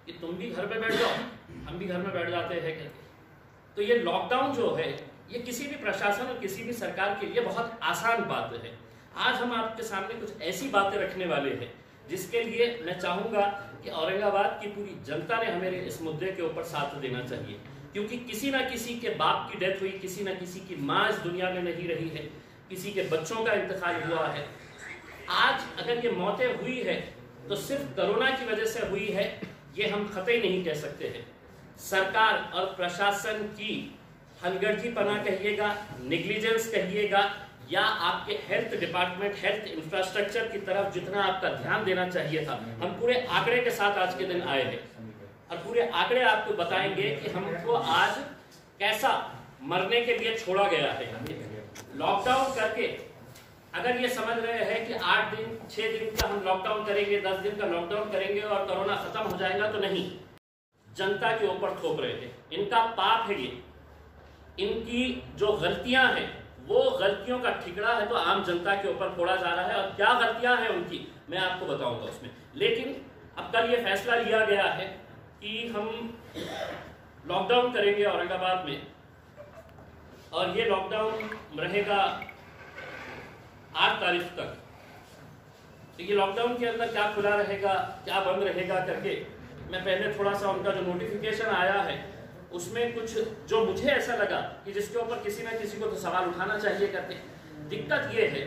कि तुम भी घर पे बैठ जाओ, हम भी घर में बैठ जाते हैं करके। तो ये लॉकडाउन जो है ये किसी भी प्रशासन और किसी भी सरकार के लिए बहुत आसान बात है। आज हम आपके सामने कुछ ऐसी बातें रखने वाले हैं जिसके लिए मैं चाहूंगा कि औरंगाबाद की पूरी जनता ने हमें इस मुद्दे के ऊपर साथ देना चाहिए, क्योंकि किसी ना किसी के बाप की डेथ हुई, किसी ना किसी की माँ इस दुनिया में नहीं रही है, किसी के बच्चों का इंतकाल हुआ है। आज अगर ये मौतें हुई है तो सिर्फ कोरोना की वजह से हुई है, ये हम कतई नहीं कह सकते हैं। सरकार और प्रशासन की हलगर्जीपना कहिएगा, नेग्लिजेंस कहिएगा, या आपके हेल्थ डिपार्टमेंट, हेल्थ इंफ्रास्ट्रक्चर की तरफ जितना आपका ध्यान देना चाहिए था। हम पूरे आंकड़े के साथ आज के दिन आए हैं और पूरे आंकड़े आपको बताएंगे कि हमको आज कैसा मरने के लिए छोड़ा गया है। लॉकडाउन करके अगर ये समझ रहे हैं कि 8 दिन 6 दिन का हम लॉकडाउन करेंगे, 10 दिन का लॉकडाउन करेंगे और कोरोना खत्म हो जाएगा, तो नहीं, जनता के ऊपर थोप रहे हैं। इनका पाप है ये, इनकी जो गलतियां हैं वो गलतियों का ठिकरा है तो आम जनता के ऊपर फोड़ा जा रहा है। और क्या गलतियां हैं उनकी मैं आपको बताऊंगा उसमें। लेकिन अब कल ये फैसला लिया गया है कि हम लॉकडाउन करेंगे औरंगाबाद में, और ये लॉकडाउन रहेगा 8 तारीख तक। तो ये लॉकडाउन के अंदर क्या खुला रहेगा, क्या बंद रहेगा करके मैं पहले थोड़ा सा उनका जो नोटिफिकेशन आया है उसमें कुछ जो मुझे ऐसा लगा कि जिसके ऊपर किसी ना किसी को तो सवाल उठाना चाहिए करके। दिक्कत ये है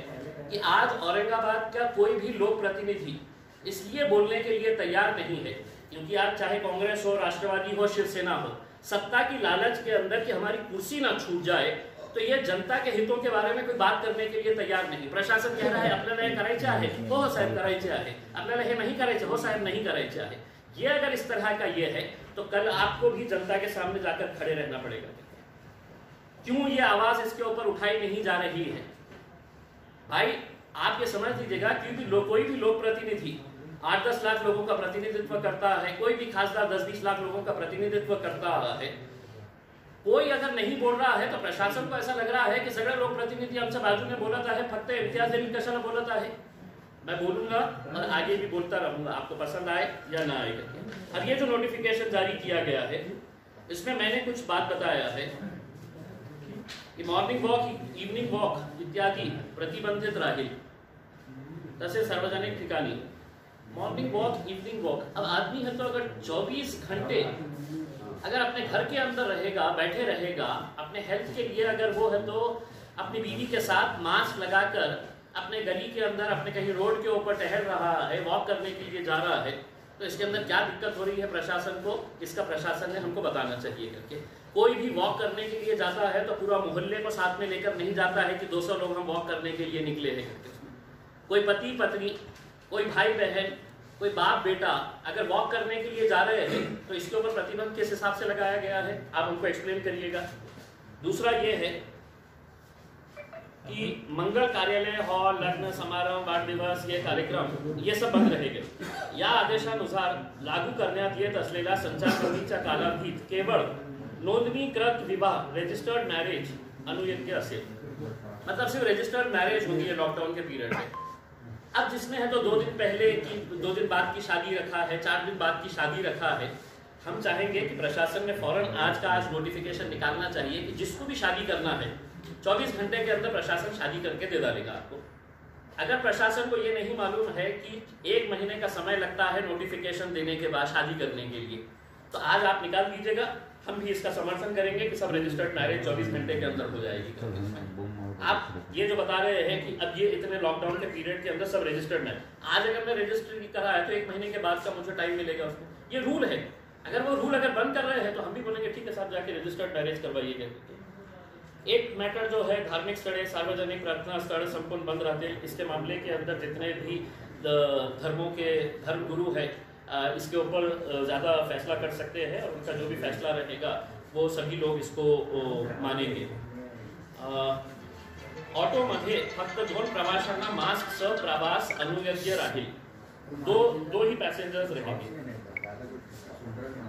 कि आज औरंगाबाद का कोई भी लोक प्रतिनिधि इसलिए बोलने के लिए तैयार नहीं है क्योंकि आज चाहे कांग्रेस हो, राष्ट्रवादी हो, शिवसेना हो, सत्ता की लालच के अंदर कि हमारी कुर्सी ना छूट जाए, तो ये जनता के हितों के बारे में कोई बात करने के लिए तैयार नहीं। प्रशासन कह रहा है आपल्याला हे करायचे आहे, हो साहेब करायचे आहे, आपल्याला हे नहीं करायचे, हो साहेब नहीं करायचे आहे। ये अगर इस तरह का ये है तो कल आपको भी जनता के सामने जाकर खड़े रहना पड़ेगा। क्यों ये आवाज इसके ऊपर उठाई नहीं जा रही है? भाई आप ये समझ लीजिएगा, क्योंकि कोई भी लोक प्रतिनिधि 8-10 लाख लोगों का प्रतिनिधित्व करता है, कोई भी खासदार 10-20 लाख लोगों का प्रतिनिधित्व करता है। कोई अगर नहीं बोल रहा है तो प्रशासन को ऐसा लग रहा है कि सगळे लोक प्रतिनिधी आमच्या बाजूने बोलत आहे, फक्त इम्तियाज जलील कशाला बोलत आहे। मैं बोलूंगा और आगे भी बोलता रहूंगा, आपको पसंद आए या ना आए करके। अब ये जो नोटिफिकेशन जारी किया गया है इसमें मैंने कुछ बात बताया है कि मॉर्निंग वॉक, इव्हनिंग वॉक इत्यादि प्रतिबंधित राहील, तसे सार्वजनिक ठिकाणी मॉर्निंग वॉक, इवनिंग वॉक। अब आदमी है तो अगर 24 घंटे अगर अपने घर के अंदर रहेगा, बैठे रहेगा, अपने हेल्थ के लिए अगर वो है तो अपनी बीवी के साथ मास्क लगाकर अपने गली के अंदर, अपने कहीं रोड के ऊपर टहल रहा है, वॉक करने के लिए जा रहा है, तो इसके अंदर क्या दिक्कत हो रही है प्रशासन को, इसका प्रशासन ने हमको बताना चाहिए करके। कोई भी वॉक करने के लिए जाता है तो पूरा मोहल्ले को साथ में लेकर नहीं जाता है कि 200 लोग हम वॉक करने के लिए निकले हैं करके। कोई पति पत्नी, कोई भाई बहन, कोई बाप बेटा अगर वॉक करने के लिए जा रहे हैं तो इसके ऊपर प्रतिबंध किस हिसाब से लगाया गया है, आप उनको एक्सप्लेन करिएगा। दूसरा ये है कि मंगल कार्यालय, हॉल, लग्न समारंभ, वाढदिवस, ये कार्यक्रम ये सब बंद रहेगे। या आदेशानुसार लागू करण्यात येत असलेल्या संचारबंदीच्या कालावधीत केवळ नोंदणीकृत विवाह, रजिस्टर्ड मैरिज अनुयोग्य असेल। मतलब सिर्फ रजिस्टर्ड मैरिज होगी है लॉकडाउन के पीरियड में। अब जिसमें है तो 2 दिन पहले की, 2 दिन बाद की शादी रखा है, 4 दिन बाद की शादी रखा है। हम चाहेंगे कि प्रशासन ने फौरन आज का आज नोटिफिकेशन निकालना चाहिए कि जिसको भी शादी करना है 24 घंटे के अंदर प्रशासन शादी करके दे डालेगा आपको। अगर प्रशासन को ये नहीं मालूम है कि 1 महीने का समय लगता है नोटिफिकेशन देने के बाद शादी करने के लिए, तो आज आप निकाल दीजिएगा, हम भी इसका समर्थन करेंगे कि सब रजिस्टर्ड मैरिज 24 घंटे के अंदर हो जाएगी। आप ये जो बता रहे हैं कि अब ये इतने लॉकडाउन के पीरियड के अंदर सब रजिस्टर्ड मैरिज, आज अगर मैं रजिस्टर करा है तो 1 महीने के बाद का मुझे टाइम मिलेगा उसमें, ये रूल है। अगर वो रूल अगर बंद कर रहे हैं तो हम भी बोलेंगे ठीक है साहब, जाके रजिस्टर्ड मैरिज करवाइएगा। एक मैटर जो है धार्मिक स्थळे, सार्वजनिक प्रार्थना स्थळ संपूर्ण बंद रहते हैं। इसके मामले के अंदर जितने भी धर्मों के धर्मगुरु है इसके ऊपर ज़्यादा फैसला कर सकते हैं और उनका जो भी फैसला रहेगा वो सभी लोग इसको मानेंगे। ऑटोमध्ये फक्त 2 प्रवाशांना मास्क सह प्रवास अनुयोग्य राहील, 2 ही पैसेंजर्स रहेंगे।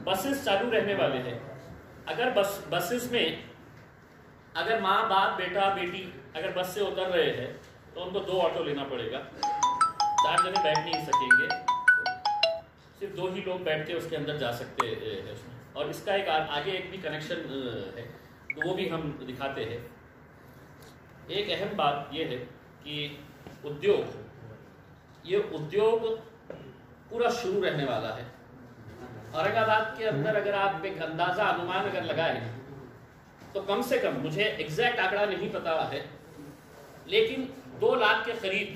बसेस चालू रहने वाले हैं। अगर बसेस में अगर माँ बाप बेटा बेटी अगर बस से उतर रहे हैं तो उनको 2 ऑटो लेना पड़ेगा, 4 जने बैठ नहीं सकेंगे। सिर्फ 2 ही लोग बैठ के उसके अंदर जा सकते हैं उसमें। और इसका एक आगे एक भी कनेक्शन है, तो वो भी हम दिखाते हैं। एक अहम बात ये है कि ये उद्योग पूरा शुरू रहने वाला है। औरंगाबाद के अंदर अगर आप एक अंदाज़ा अनुमान अगर लगाएं तो कम से कम, मुझे एग्जैक्ट आंकड़ा नहीं पता है, लेकिन 2 लाख के करीब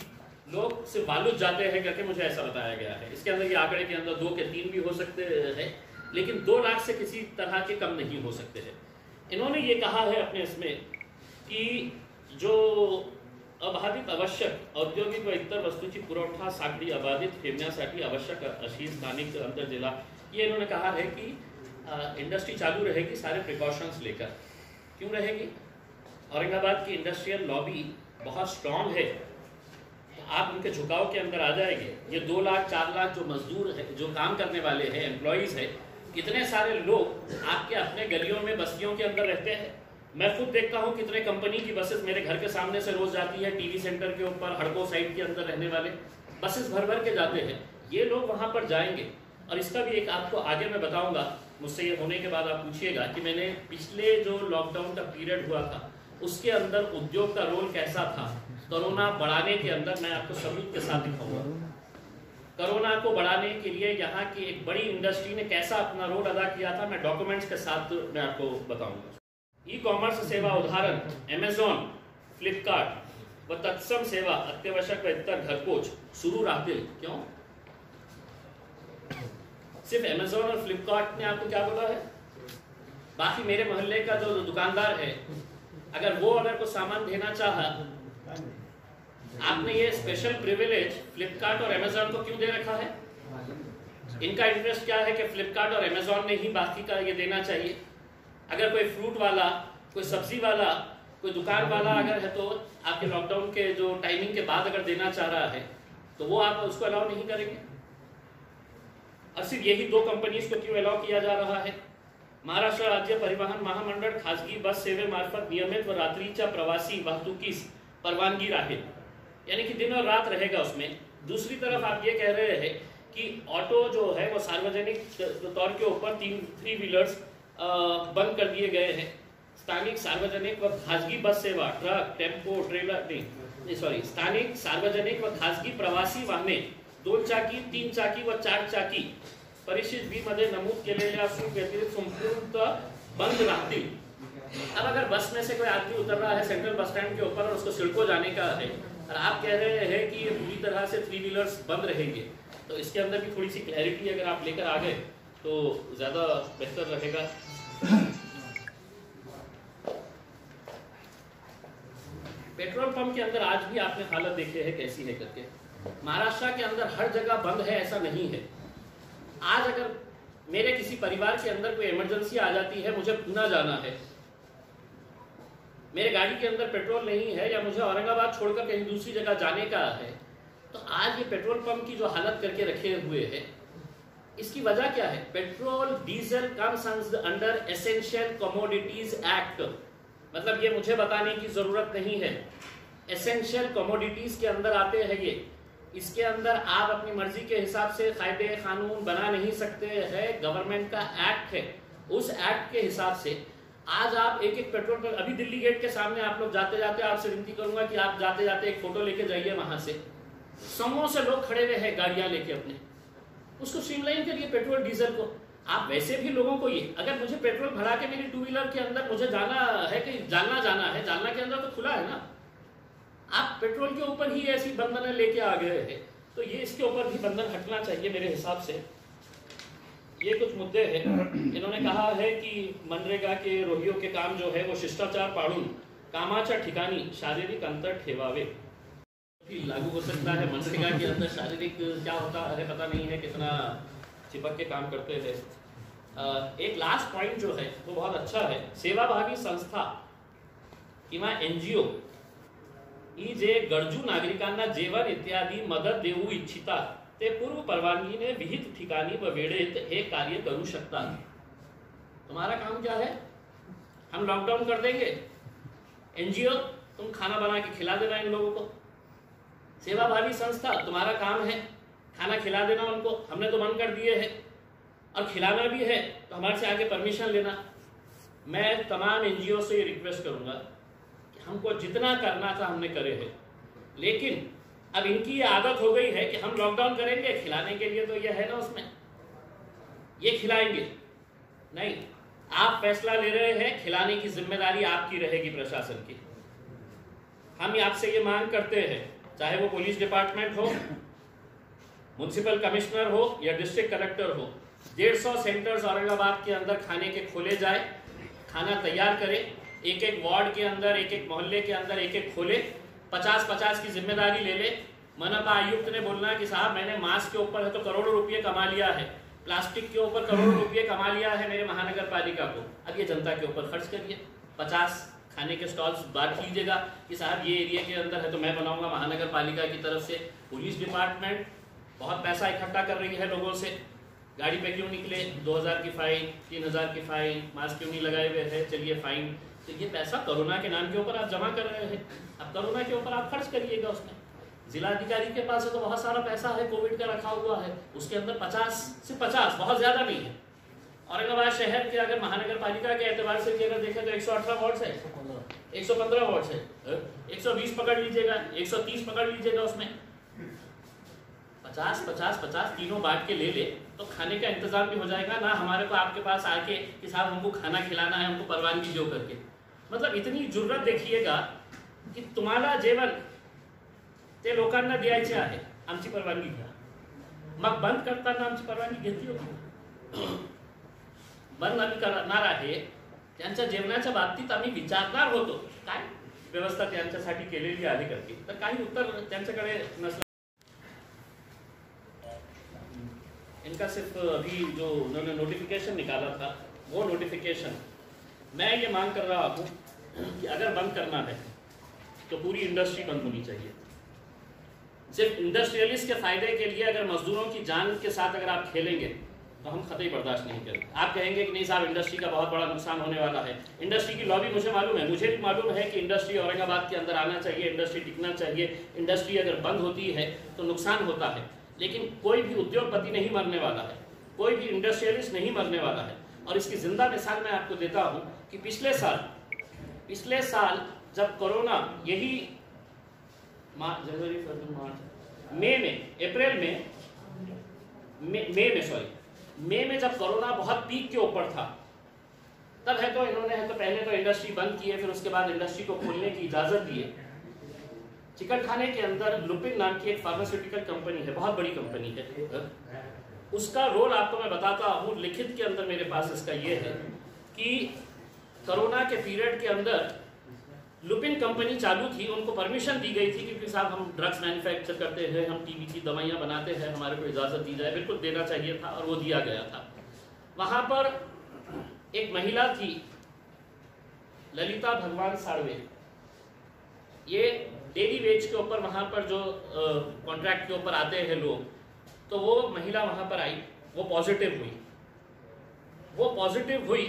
लोग सिर्फ बालूद जाते हैं करके मुझे ऐसा बताया गया है। इसके अंदर ये आंकड़े के अंदर 2 के 3 भी हो सकते हैं, लेकिन 2 लाख से किसी तरह के कम नहीं हो सकते हैं। इन्होंने ये कहा है अपने इसमें कि जो अबाधित आवश्यक औद्योगिक व इतर वस्तूची पुरवठा साखळी अबाधित ठेवण्यासाठी आवश्यक अशी स्थानिक अंतर जिला, ये इन्होंने कहा है कि इंडस्ट्री चालू रहेगी सारे प्रिकॉशंस लेकर। क्यों रहेगी? औरंगाबाद की इंडस्ट्रियल लॉबी बहुत स्ट्रॉन्ग है, आप उनके झुकाव के अंदर आ जाएंगे। ये 2 लाख 4 लाख जो मजदूर है, जो काम करने वाले हैं, एम्प्लॉइज है, इतने सारे लोग आपके अपने गलियों में बस्तियों के अंदर रहते हैं। मैं खुद देखता हूँ कितने कंपनी की बसेस मेरे घर के सामने से रोज जाती है, टीवी सेंटर के ऊपर, हड़को साइड के अंदर रहने वाले बसेस भर भर के जाते हैं। ये लोग वहाँ पर जाएंगे। और इसका भी एक आपको आगे मैं बताऊंगा, मुझसे ये होने के बाद आप पूछिएगा कि मैंने पिछले जो लॉकडाउन का पीरियड हुआ था उसके अंदर उद्योग का रोल कैसा था। कोरोना बढ़ाने के अंदर मैं आपको सबूत के साथ दिखाऊंगा, कोरोना को बढ़ाने के लिए यहाँ की एक बड़ी इंडस्ट्री ने कैसा अपना रोल अदा किया था, मैं डॉक्यूमेंट्स के साथ मैं आपको बताऊंगा। ई कॉमर्स सेवा उदाहरण अमेझॉन, फ्लिपकार्ट व तत्सम सेवा अत्यावश्यक व इतर घरपोच सुरू राहतील। क्यों? सिर्फ अमेज़न और फ्लिपकार्ट ने आपको क्या बोला है? बाकी मेरे मोहल्ले का जो दुकानदार है, अगर वो कोई सामान देना चाहा, आपने ये स्पेशल प्रिविलेज फ्लिपकार्ट और अमेज़न को क्यों दे रखा है? इनका इंटरेस्ट क्या है कि फ्लिपकार्ट और अमेज़न ने ही बाकी का ये देना चाहिए। अगर कोई फ्रूट वाला, कोई सब्जी वाला, कोई दुकान वाला अगर है तो आपके लॉकडाउन के जो टाइमिंग के बाद अगर देना चाह रहा है तो वो आप उसको अलाउ नहीं करेंगे। और सिर्फ यही 2 कंपनीज को क्यों अलाउ किया जा रहा है? महाराष्ट्र राज्य परिवहन महामंडळ खाजगी बस सेवेमार्फत नियमित व रात्रीच्या प्रवासी वाहतुकीस परवानगी राहील, यानी कि दिन और रात रहेगा उसमें। दूसरी तरफ आप ये कह रहे हैं कि ऑटो जो है वो सार्वजनिक तौर के ऊपर 3 व्हीलर्स बंद कर दिए गए हैं। स्थानिक सार्वजनिक व खाजगी बस सेवा, ट्रक, टेम्पो, ट्रेलर स्थानिक सार्वजनिक व खाजगी प्रवासी वाहने 2 चाकी, 3 चाकी व 4 चाकी परिशिष्ट बी मध्ये नमूद केलेल्या सूट व्यतिरिक्त संपूर्ण बंद राहतील। अब अगर बस में से कोई आदमी उतर रहा है सेंट्रल बस स्टैंड के ऊपर और उसको सिडको जाने का है और आप कह रहे हैं कि ये पूरी तरह से 3 व्हीलर्स बंद रहेंगे, तो इसके अंदर भी थोड़ी सी क्लैरिटी अगर आप लेकर आ गए तो ज्यादा बेहतर रहेगा। पेट्रोल पंप के अंदर आज भी आपने हालत देखे है कैसी है करके। महाराष्ट्र के अंदर हर जगह बंद है ऐसा नहीं है। आज अगर मेरे किसी परिवार के अंदर कोई इमरजेंसी आ जाती है, मुझे पूना जाना है, मेरे गाड़ी के अंदर पेट्रोल नहीं है या मुझे औरंगाबाद छोड़कर कहीं दूसरी जगह जाने का है, तो आज ये पेट्रोल पंप की जो हालत करके रखे हुए हैं, इसकी वजह क्या है? Petrol diesel comes under essential commodities act. मतलब ये मुझे बताने की जरूरत नहीं है, एसेंशियल कमोडिटीज के अंदर आते हैं ये। इसके अंदर आप अपनी मर्जी के हिसाब से कायदे कानून बना नहीं सकते हैं, गवर्नमेंट का एक्ट है। उस एक्ट के हिसाब से आज आप एक पेट्रोल पंप, अभी दिल्ली गेट के सामने आप लोग जाते जाते, आपसे विनती करूंगा कि आप जाते जाते एक फोटो लेके जाइए। वहां से समूह से लोग खड़े हुए हैं गाड़ियां लेके अपने, उसको स्ट्रीमलाइन करिए पेट्रोल डीजल को। आप वैसे भी लोगों को ये, अगर मुझे पेट्रोल भरा के मेरी 2 व्हीलर के अंदर मुझे जाना है कि जाना है, जालना के अंदर तो खुला है ना, आप पेट्रोल के ऊपर ही ऐसी बंधन लेके आ गए हैं, तो ये इसके ऊपर भी बंधन हटना चाहिए मेरे हिसाब से। ये कुछ मुद्दे हैं। इन्होंने कहा है कि मनरेगा के रोहियों के काम जो है वो शिष्टाचार पाळून कामाच्या ठिकाणी शारीरिक अंतर ठेवावे। लागू हो सकता है मनरेगा के अंदर शारीरिक क्या होता है पता नहीं है, कितना चिपक के काम करते हैं। एक लास्ट पॉइंट जो है वो बहुत अच्छा है। सेवाभावी संस्था किंवा NGO ही जे गरजू नागरिकांना जेवण इत्यादी मदत देऊ इच्छितात ते पूर्व परवानगीने विहित ठिकाणी व वेळेत हे कार्य करू शकतात। तुम्हारा काम क्या है? हम लॉकडाउन कर देंगे, NGO तुम खाना बना के खिला देना इन लोगों को। सेवाभावी संस्था तुम्हारा काम है खाना खिला देना उनको, हमने तो बंद कर दिए है, और खिलाना भी है तो हमारे से आगे परमिशन लेना। मैं तमाम एनजीओ से ये रिक्वेस्ट करूंगा कि हमको जितना करना था हमने करे है, लेकिन अब इनकी ये आदत हो गई है कि हम लॉकडाउन करेंगे, खिलाने के लिए तो ये है ना उसमें, ये खिलाएंगे नहीं। आप फैसला ले रहे हैं, खिलाने की जिम्मेदारी आपकी रहेगी, प्रशासन की। हम आपसे ये मांग करते हैं, चाहे वो पुलिस डिपार्टमेंट हो, म्युनिसिपल कमिश्नर हो या डिस्ट्रिक्ट कलेक्टर हो, 150 सेंटर्स औरंगाबाद के अंदर खाने के खोले जाए, खाना तैयार करें, एक एक वार्ड के अंदर, एक एक मोहल्ले के अंदर एक एक खोले, 50-50 की जिम्मेदारी ले ले। मनपा आयुक्त ने बोलना कि साहब मैंने मास्क के ऊपर है तो करोड़ों रुपये कमा लिया है, प्लास्टिक के ऊपर करोड़ों रुपये कमा लिया है मेरे महानगर पालिका को, अब ये जनता के ऊपर खर्च करिए। 50 खाने के स्टॉल्स बांट लीजिएगा कि साहब ये एरिया के अंदर है तो मैं बनाऊंगा महानगर पालिका की तरफ से। पुलिस डिपार्टमेंट बहुत पैसा इकट्ठा कर रही है लोगों से, गाड़ी पे क्यों निकले, 2000 की फाइन, 3000 की फाइन, मास्क क्यों नहीं लगाए हुए हैं, चलिए फाइन। तो ये पैसा कोरोना के नाम के ऊपर आप जमा कर रहे हैं, अब कोरोना के ऊपर आप खर्च करिएगा उसमें। जिलाधिकारी के पास है तो बहुत सारा पैसा है कोविड का रखा हुआ है, उसके अंदर 50 से 50 बहुत ज्यादा नहीं है। औरंगाबाद शहर के अगर महानगर पालिका के एतबार से अगर देखें तो 118 वार्ड है, 115 वार्ड है, 120 पकड़ लीजिएगा, 130 पकड़ लीजिएगा, उसमें 50-50-50 तीनों बांट के ले ले तो खाने का इंतजाम भी हो जाएगा ना। हमारे को आपके पास आके कि साहब हमको खाना खिलाना है, हमको परवानगी दो करके, मतलब इतनी जुर्रत देखिएगा की तुम्हाला जेवण ते लोकांना द्यायचे आहे, आमची परवानगी घ्या। मग बंद करताना आमची परवानगी घेतली होती, बंद आम्ही करणार आहे त्यांच्या जेवणाच्या बाबतीत आम्ही विचारणार होतो, काय व्यवस्था त्यांच्यासाठी केलेली आहे करके, तर काही उत्तर त्यांच्याकडे नसलं। इनका सिर्फ अभी जो उन्होंने नोटिफिकेशन निकाला था वो नोटिफिकेशन, मैं ये मांग कर रहा हूँ कि अगर बंद करना है तो पूरी इंडस्ट्री बंद होनी चाहिए। सिर्फ इंडस्ट्रियलिस्ट के फायदे के लिए अगर मजदूरों की जान के साथ अगर आप खेलेंगे तो हम कतई बर्दाश्त नहीं करेंगे। आप कहेंगे कि नहीं साहब इंडस्ट्री का बहुत बड़ा नुकसान होने वाला है, इंडस्ट्री की लॉबी मुझे मालूम है, मुझे भी मालूम है कि इंडस्ट्री औरंगाबाद के अंदर आना चाहिए, इंडस्ट्री टिकना चाहिए, इंडस्ट्री अगर बंद होती है तो नुकसान होता है, लेकिन कोई भी उद्योगपति नहीं मरने वाला है, कोई भी इंडस्ट्रियलिस्ट नहीं मरने वाला है। और इसकी जिंदा मिसाल मैं आपको देता हूं कि पिछले साल जब कोरोना यही जनवरी फरवरी मार्च मई में जब कोरोना बहुत पीक के ऊपर था, तब है तो इन्होंने है तो पहले तो इंडस्ट्री बंद की है, फिर उसके बाद इंडस्ट्री को खोलने की इजाजत दी है। चिकन खाने के अंदर लुपिन नाम की एक फार्मास्यूटिकल कंपनी है, बहुत बड़ी कंपनी है, उसका रोल आपको मैं बताता हूँ, लिखित के अंदर मेरे पास इसका ये है कि कोरोना के पीरियड के अंदर लुपिन कंपनी चालू थी, उनको परमिशन दी गई थी क्योंकि साहब हम ड्रग्स मैन्युफैक्चर करते हैं, हम टीबी की दवाइयाँ बनाते हैं, हमारे को इजाज़त दी जाए, बिल्कुल देना चाहिए था और वो दिया गया था। वहाँ पर एक महिला थी ललिता भगवान साड़वे, ये डेली वेज के ऊपर वहाँ पर जो कॉन्ट्रैक्ट के ऊपर आते हैं लोग, तो वो महिला वहाँ पर आई, वो पॉजिटिव हुई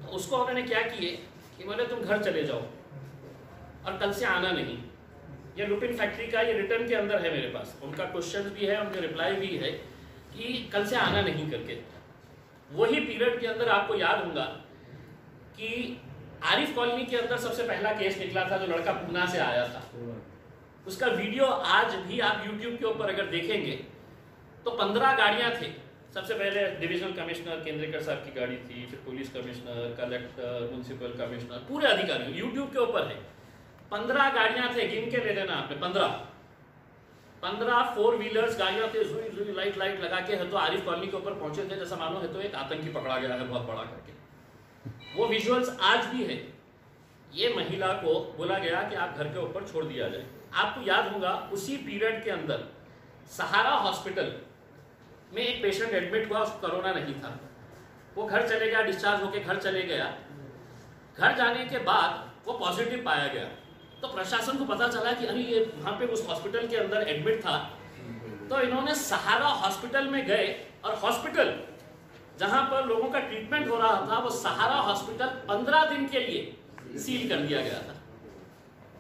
तो उसको उन्होंने क्या किए कि बोले तुम घर चले जाओ और कल से आना नहीं। ये लुपिन फैक्ट्री का ये रिटर्न के अंदर है मेरे पास, उनका क्वेश्चन भी है, उनके रिप्लाई भी है कि कल से आना नहीं करके। वही पीरियड के अंदर आपको याद होगा कि आरिफ कॉलोनी के अंदर सबसे पहला केस निकला था, जो लड़का पूना से आया था, उसका वीडियो आज भी आप YouTube के ऊपर अगर देखेंगे तो 15 गाड़ियां थे। सबसे पहले डिविजनल कमिश्नर केंद्रेकर साहब की गाड़ी थी, फिर police commissioner, collector, municipal commissioner, पूरे अधिकारी, YouTube के ऊपर है। 15 गाड़ियां थे, गिन के ले लेना आपने, 15 4 व्हीलर्स गाड़ियां थे, जुई लाइट लगा के है तो आरिफ कॉलोनी के ऊपर पहुंचे थे, जैसा मानो है तो एक आतंकी पकड़ा गया है बहुत बड़ा करके। वो विजुअल्स आज भी है। ये महिला को बोला गया कि आप घर के ऊपर छोड़ दिया जाए। आपको याद होगा उसी पीरियड के अंदर सहारा हॉस्पिटल में एक पेशेंट एडमिट हुआ, उसको कोरोना नहीं था, वो घर चले गया, डिस्चार्ज होके घर चले गया। घर जाने के बाद वो पॉजिटिव पाया गया, तो प्रशासन को पता चला कि अरे ये वहां पे उस हॉस्पिटल के अंदर एडमिट था, तो इन्होंने सहारा हॉस्पिटल में गए और हॉस्पिटल जहां पर लोगों का ट्रीटमेंट हो रहा था वो सहारा हॉस्पिटल 15 दिन के लिए सील कर दिया गया था।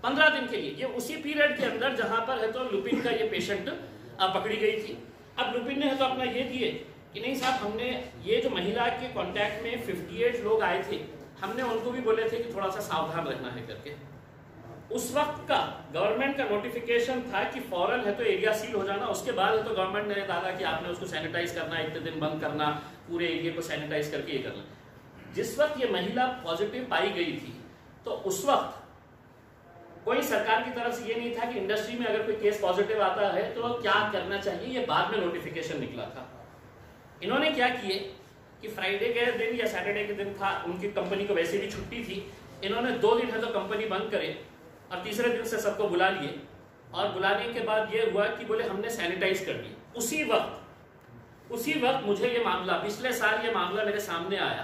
15 दिन के लिए। ये उसी पीरियड के अंदर जहां पर है तो लुपिन का ये पेशेंट पकड़ी गई थी। अब लुपिन ने तो अपना ये दिए कि नहीं साहब, हमने ये जो महिला के कांटेक्ट में 58 लोग आए थे, हमने उनको भी बोले थे कि थोड़ा सा सावधान रहना है करके। उस वक्त का गवर्नमेंट का नोटिफिकेशन था कि फौरन है तो एरिया सील हो जाना, उसके बाद है तो गवर्नमेंट ने डाला कि आपने उसको सैनिटाइज करना, इतने दिन बंद करना, पूरे एरिया को सैनिटाइज करके ये करना। जिस वक्त ये महिला पॉजिटिव पाई गई थी तो उस वक्त कोई सरकार की तरफ से ये नहीं था कि इंडस्ट्री में अगर कोई केस पॉजिटिव आता है तो क्या करना चाहिए, ये बाद में नोटिफिकेशन निकला था। इन्होंने क्या किए कि फ्राइडे के दिन या सैटरडे के दिन था, उनकी कंपनी को वैसे भी छुट्टी थी, इन्होंने 2 दिन है तो कंपनी बंद करे और तीसरे दिन से सबको बुला लिए, और बुलाने के बाद ये हुआ कि बोले हमने सैनिटाइज कर दिया। उसी वक्त मुझे ये मामला, पिछले साल ये मामला मेरे सामने आया,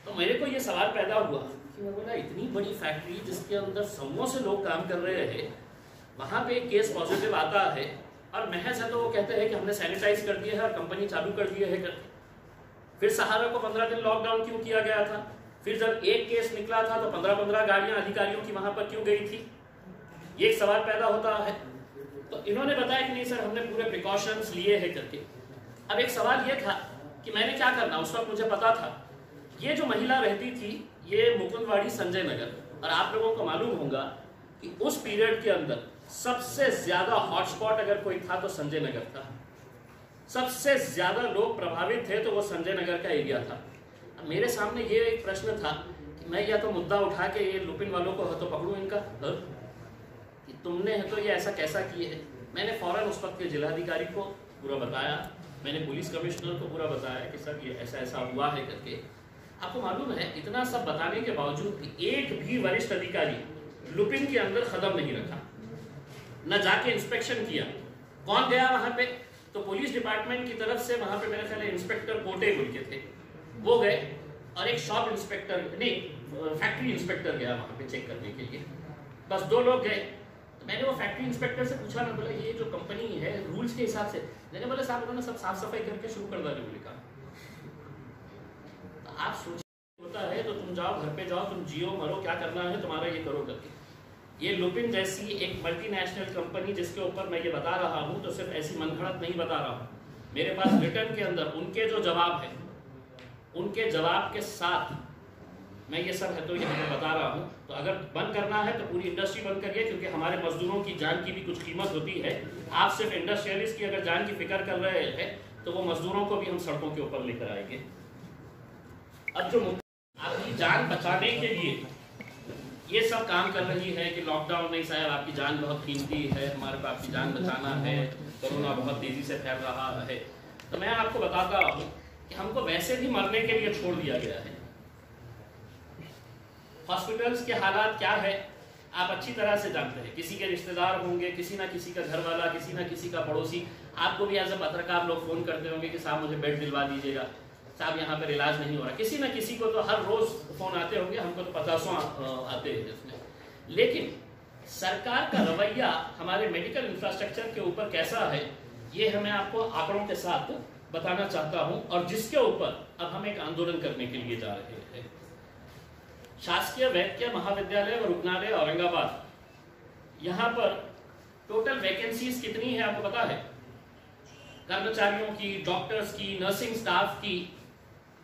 तो मेरे को ये सवाल पैदा हुआ कि मैं बोला इतनी बड़ी फैक्ट्री जिसके अंदर सौों से लोग काम कर रहे हैं, वहां पे एक केस पॉजिटिव आता है और महज है तो वो कहते हैं कि हमने सैनिटाइज कर दिया है और कंपनी चालू कर दी है करके। फिर सहारा को 15 दिन लॉकडाउन क्यों किया गया था? फिर जब एक केस निकला था तो 15-15 गाड़ियां अधिकारियों की वहां पर क्यों गई थी? ये एक सवाल पैदा होता है। तो इन्होंने बताया कि नहीं सर, हमने पूरे प्रिकॉशंस लिए हैं करके। अब एक सवाल ये था कि मैंने क्या करना, उस वक्त मुझे पता था ये जो महिला रहती थी ये मुकुंदवाड़ी संजय नगर, और आप लोगों को मालूम होगा कि उस पीरियड के अंदर सबसे ज्यादा हॉटस्पॉट अगर कोई था तो संजय नगर था। सबसे ज्यादा लोग प्रभावित थे तो वो संजय नगर का एरिया था। अब मेरे सामने ये एक प्रश्न था कि मैं या तो मुद्दा उठा के ये लुपिन वालों को तो पकड़ूं इनका कि तुमने है तो ये ऐसा कैसा किए है। मैंने फौरन उस वक्त के जिलाधिकारी को पूरा बताया, मैंने पुलिस कमिश्नर को पूरा बताया कि सर ये ऐसा ऐसा हुआ है करके। आपको मालूम है इतना सब बताने के बावजूद भी एक भी वरिष्ठ अधिकारी लुपिन के अंदर कदम नहीं रखा, न जाके इंस्पेक्शन किया। कौन गया वहां पे? तो पुलिस डिपार्टमेंट की तरफ से वहां पे मेरे ख्याल इंस्पेक्टर कोटे बोल के थे, वो गए, और एक शॉप इंस्पेक्टर नहीं फैक्ट्री इंस्पेक्टर गया वहां पे चेक करने के लिए। बस 2 लोग गए। तो मैंने वो फैक्ट्री इंस्पेक्टर से पूछा, मैं बोला ये जो कंपनी है रूल्स के हिसाब से, मैंने बोला साहब उन्होंने सब साफ सफाई करके शुरू कर दिया बोले काम। तो आप सोचिए होता है तो तुम जाओ घर पे जाओ, तुम जियो मरो, क्या करना है तुम्हारा ये करो करके। ये लुपिन जैसी एक मल्टीनेशनल कंपनी जिसके ऊपर मैं ये बता रहा हूँ तो सिर्फ ऐसी मनगढ़ंत नहीं बता रहा हूँ, मेरे पास रिटर्न के अंदर उनके जो जवाब है, उनके जवाब के साथ मैं ये सब है तो यहाँ पे बता रहा हूँ। तो अगर बंद करना है तो पूरी इंडस्ट्री बंद करिए, क्योंकि हमारे मजदूरों की जान की भी कुछ कीमत होती है। आप सिर्फ इंडस्ट्रियलिस्ट की अगर जान की फिक्र कर रहे हैं तो वो मजदूरों को भी हम सड़कों के ऊपर लेकर आएंगे। अब जो आपकी जान बचाने के लिए ये सब काम कर रही है कि लॉकडाउन नहीं साहब, आपकी जान बहुत कीमती है, हमारे को आपकी जान बचाना है, कोरोना बहुत तेजी से फैल रहा है, तो मैं आपको बताता हूँ कि हमको वैसे भी मरने के लिए छोड़ दिया गया है। हॉस्पिटल्स के हालात क्या है आप अच्छी तरह से जानते हैं। किसी के रिश्तेदार होंगे, किसी ना किसी का घर वाला, किसी ना किसी का पड़ोसी, आपको भी एज अ पत्रकार लोग फोन करते होंगे कि साहब मुझे बेड दिलवा दीजिएगा, साहब यहाँ पर इलाज नहीं हो रहा। किसी ना किसी को तो हर रोज फोन आते होंगे, हमको तो 50 आते हैं इसमें। लेकिन सरकार का रवैया हमारे मेडिकल इंफ्रास्ट्रक्चर के ऊपर कैसा है ये मैं आपको आंकड़ों के साथ बताना चाहता हूं, और जिसके ऊपर अब हम एक आंदोलन करने के लिए जा रहे हैं। शासकीय वैद्य महाविद्यालय व रुग्णालय औरंगाबाद, यहाँ पर टोटल वैकेंसीज कितनी है आपको पता है? कर्मचारियों की, डॉक्टर्स की, नर्सिंग स्टाफ की,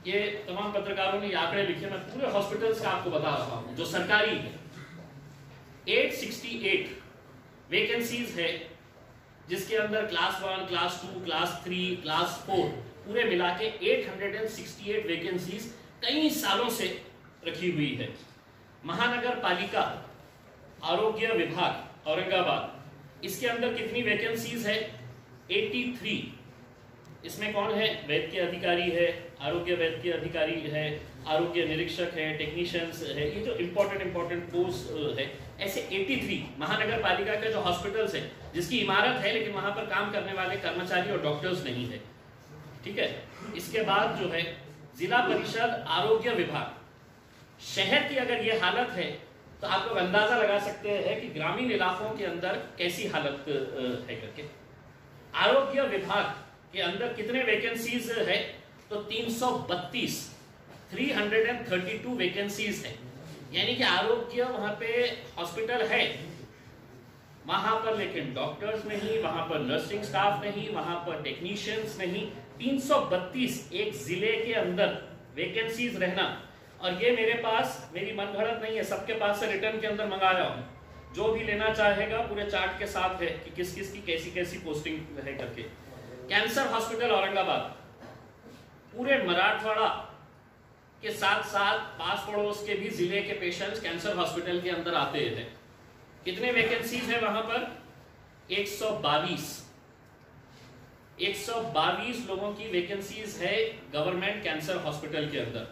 ये तमाम पत्रकारों ने आंकड़े लिखे, मैं पूरे हॉस्पिटल्स का आपको बता रहा हूं जो सरकारी है। 868 वैकेंसीज है, जिसके अंदर क्लास 1, क्लास 2, क्लास 3, क्लास 4 पूरे मिला के 868 वैकेंसीज कई सालों से रखी हुई है। महानगर पालिका आरोग्य विभाग औरंगाबाद, इसके अंदर कितनी वैकेंसीज है? 83। इसमें कौन है? वैद्य अधिकारी है, आरोग्य वैद्य अधिकारी है, आरोग्य निरीक्षक है, टेक्नीशियंस है, ये जो इंपॉर्टेंट पोस्ट है, ऐसे 83 महानगर पालिका के जो हॉस्पिटल्स है, जिसकी इमारत है लेकिन वहां पर काम करने वाले कर्मचारी और डॉक्टर्स नहीं है। ठीक है। इसके बाद जो है जिला परिषद आरोग्य विभाग, शहर की अगर ये हालत है तो आप लोग अंदाजा लगा सकते हैं कि ग्रामीण इलाकों के अंदर कैसी हालत है करके। आरोग्य विभाग के अंदर कितने वैकेंसीज है? तो 332 वैकेंसीज है। यानी कि आरोग्य वहां पे हॉस्पिटल है वहां पर लेकिन डॉक्टर्स नहीं, वहां पर नर्सिंग स्टाफ नहीं, वहां पर टेक्नीशियंस नहीं। 332 एक जिले के अंदर वैकेंसीज रहना, और ये मेरे पास मेरी मनगढ़ंत नहीं है, सबके पास से रिटर्न के अंदर मंगाया हूं। जो भी लेना चाहेगा पूरे चार्ट के साथ है कि किस किस की कैसी कैसी पोस्टिंग है करके। कैंसर हॉस्पिटल औरंगाबाद, पूरे मराठवाड़ा के साथ साथ पास पड़ोस के भी जिले के पेशेंट्स कैंसर हॉस्पिटल के अंदर आते हैं। कितने वैकेंसीज है वहां पर? 122 लोगों की वैकेंसीज है गवर्नमेंट कैंसर हॉस्पिटल के अंदर।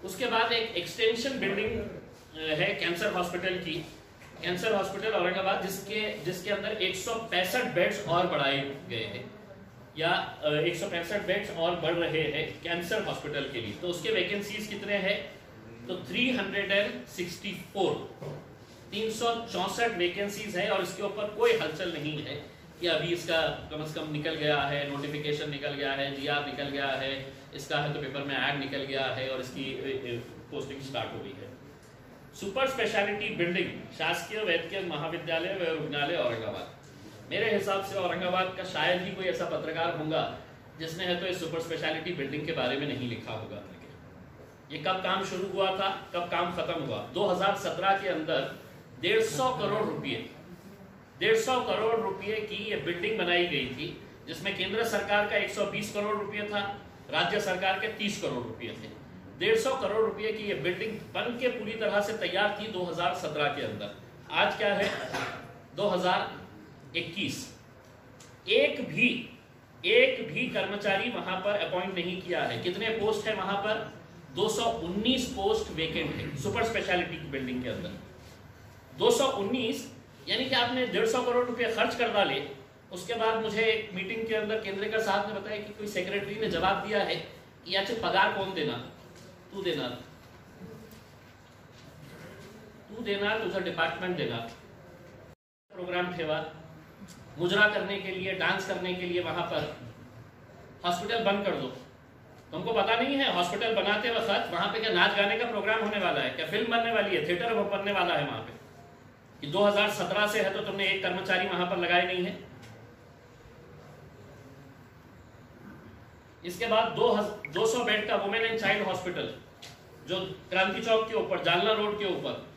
उसके बाद एक एक्सटेंशन बिल्डिंग है कैंसर हॉस्पिटल की, कैंसर हॉस्पिटल औरंगाबाद, जिसके अंदर 165 बेड्स और बढ़ाए गए हैं, या 165 बेड्स और बढ़ रहे हैं कैंसर हॉस्पिटल के लिए। तो उसके वैकेंसीज कितने हैं? तो 364 वैकेंसीज है, और इसके ऊपर कोई हलचल नहीं है कि अभी इसका कम से कम निकल गया है, नोटिफिकेशन निकल गया है, जीआर निकल गया है, इसका है तो पेपर में ऐड निकल गया है और इसकी पोस्टिंग स्टार्ट हो गई है। सुपर स्पेशलिटी बिल्डिंग, शासकीय वैद्यकीय महाविद्यालय व रुग्णालय औरंगाबाद। मेरे हिसाब से औरंगाबाद का शायद ही कोई ऐसा पत्रकार होगा जिसने है तो इस सुपर स्पेशलिटी बिल्डिंग के बारे में नहीं लिखा होगा। ये कब काम शुरू हुआ था, कब काम खत्म हुआ? 2017 के अंदर 150 करोड़ रुपए 150 करोड़ रुपए की ये बिल्डिंग बनाई गई थी, जिसमें केंद्र सरकार का 120 करोड़ रुपए था, राज्य सरकार के 30 करोड़ रुपए थे। 150 करोड़ रुपए की ये बिल्डिंग बन के पूरी तरह से तैयार थी 2017 के अंदर। आज क्या है? 2021। एक भी कर्मचारी वहां पर अपॉइंट नहीं किया है। कितने पोस्ट है वहां पर? 219 पोस्ट वेकेंट है सुपर स्पेशलिटी की बिल्डिंग के अंदर। 219, यानी कि आपने 150 करोड़ रुपए खर्च कर डाले। उसके बाद मुझे एक मीटिंग के अंदर केंद्रीय साहब ने बताया कि कोई सेक्रेटरी ने जवाब दिया है कि अच्छा पगार कौन देना? तू देना, तुझा डिपार्टमेंट देना। प्रोग्राम ठेवा मुजरा करने के लिए, डांस करने के लिए वहां पर हॉस्पिटल बंद कर दो। तुमको पता नहीं है हॉस्पिटल बनाते वक्त वहां पे क्या नाच गाने का प्रोग्राम होने वाला है? क्या फिल्म बनने वाली है? थिएटर बनने वाला है वहां पे? कि 2017 से है तो तुमने एक कर्मचारी वहां पर लगाए नहीं है। इसके बाद 200 बेड का वुमेन एंड चाइल्ड हॉस्पिटल जो क्रांति चौक के ऊपर, जालना रोड के ऊपर।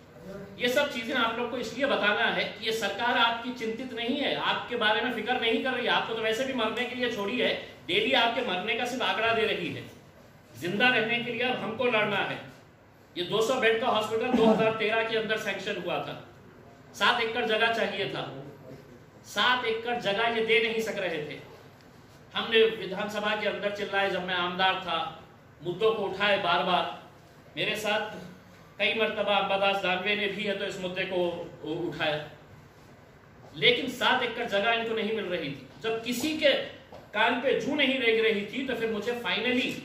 ये सब चीजें आप लोग को इसलिए बताना है कि ये सरकार आपकी चिंतित नहीं है, आपके बारे में फिक्र नहीं कर रही है। आपको तो वैसे भी मरने के लिए छोड़ी है, डेली आपके मरने का सिर्फ आंकड़ा दे रही है। जिंदा रहने के लिए अब हमको लड़ना है। ये 200 बेड का हॉस्पिटल 2013 के अंदर सैंक्शन हुआ था। 7 एकड़ जगह चाहिए था, 7 एकड़ जगह ये दे नहीं सक रहे थे। हमने विधानसभा के अंदर चिल्लाए, जब मैं आमदार था, मुद्दों को उठाए बार बार। मेरे साथ कई मर्तबा अंबादास दानवे ने भी है तो इस मुद्दे को उठाया, लेकिन 7 एकड़ जगह इनको नहीं मिल रही थी। जब किसी के कान पे जू नहीं रेंग रही थी तो फिर मुझे फाइनली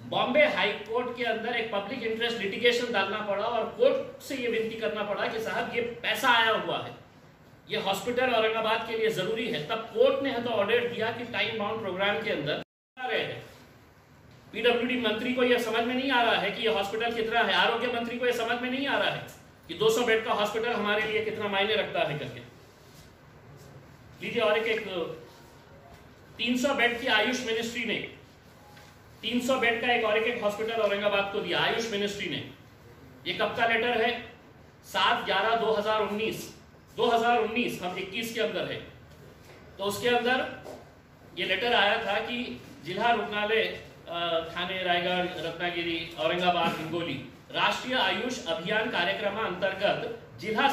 बॉम्बे हाई कोर्ट के अंदर एक पब्लिक इंटरेस्ट लिटिगेशन डालना पड़ा और कोर्ट से ये विनती करना पड़ा कि साहब ये पैसा आया हुआ है, ये हॉस्पिटल औरंगाबाद के लिए जरूरी है। तब कोर्ट ने तो ऑर्डर दिया कि टाइम बाउंड प्रोग्राम के अंदर रहे हैं। पीडब्ल्यूडी मंत्री को यह समझ में नहीं आ रहा है कि यह हॉस्पिटल कितना है, आरोग्य मंत्री को यह समझ में नहीं आ रहा है कि 200 बेड का हॉस्पिटल हमारे लिए कितना मायने रखता है करके। लीजिए, और एक 300 बेड की आयुष मिनिस्ट्री ने 300 बेड का एक और एक हॉस्पिटल औरंगाबाद को दिया आयुष मिनिस्ट्री ने। ये कब का लेटर है? 7/11/2019। 2019 हम 21 के अंदर है, तो उसके अंदर ये लेटर आया था कि जिला रुग्णालय ठाणे, रायगढ़, रत्नागिरी, औरंगाबाद, हिंगोली राष्ट्रीय आयुष अभियान कार्यक्रमाअंतर्गत जिल्हा